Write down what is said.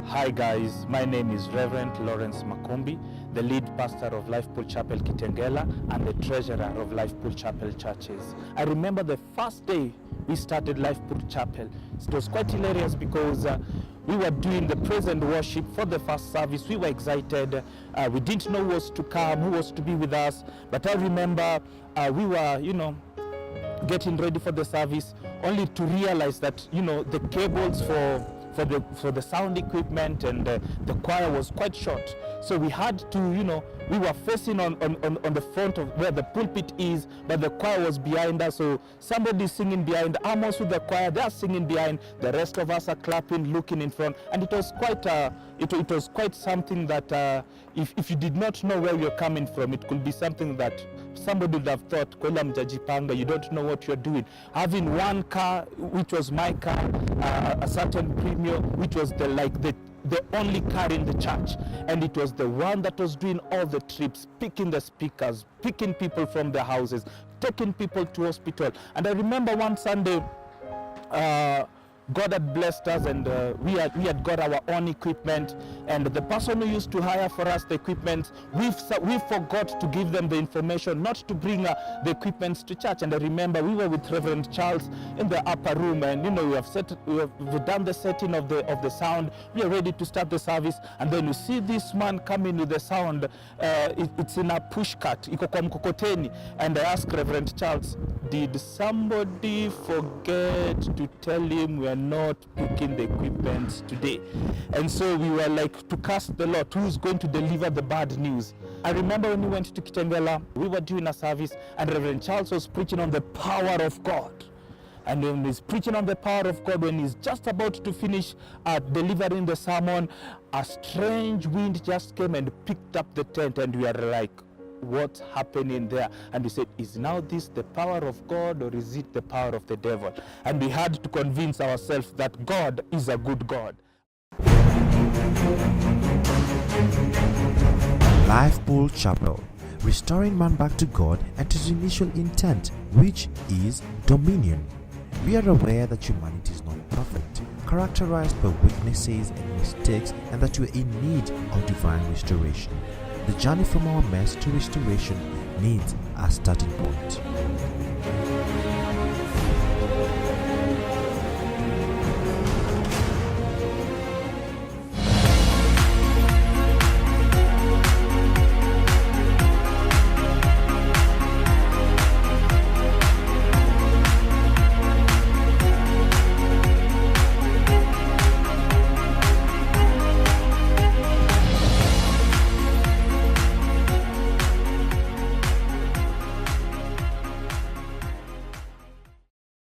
Hi guys, my name is Rev Lawrence Makumbi, the lead pastor of Life Pool Chapel Kitengela and the treasurer of Life Pool Chapel Churches. I remember the first day we started Life Pool Chapel. It was quite hilarious because we were doing the praise and worship for the first service. We were excited. We didn't know who was to come, who was to be with us. But I remember we were, getting ready for the service, only to realize that, the cables for the sound equipment and the choir was quite short. So we had to, we were facing on the front of where the pulpit is, but the choir was behind us. So somebody singing behind, almost with the choir, they are singing behind. The rest of us are clapping, looking in front, and it was quite it was quite something that if you did not know where you're coming from, it could be something that somebody would have thought, Kola mjajipanga, you don't know what you're doing. Having one car, which was my car, a certain premium, which was the only car in the church, and it was the one that was doing all the trips, picking the speakers, picking people from their houses, taking people to hospital. And I remember one Sunday, God had blessed us, and we had got our own equipment, and the person who used to hire for us the equipment, we forgot to give them the information not to bring the equipment to church. And I remember we were with Reverend Charles in the upper room, and we've done the setting of the sound. We are ready to start the service, and then you see this man coming with the sound. It's in a push cart, iko kwa mkokoteni. And I asked Reverend Charles, did somebody forget to tell him we are not picking the equipment today? And so we were like, to cast the lot, who's going to deliver the bad news? I remember when we went to Kitengela, we were doing a service, and Reverend Charles was preaching on the power of God. And when he's preaching on the power of God, when he's just about to finish delivering the sermon, a strange wind just came and picked up the tent, and we are like, what's happening there? And we said, is now this the power of God, or is it the power of the devil? And we had to convince ourselves that God is a good God. Life Pool Chapel, restoring man back to God and his initial intent, which is dominion. We are aware that humanity is not perfect, characterized by weaknesses and mistakes, and that we are in need of divine restoration. The journey from our mess to restoration needs a starting point.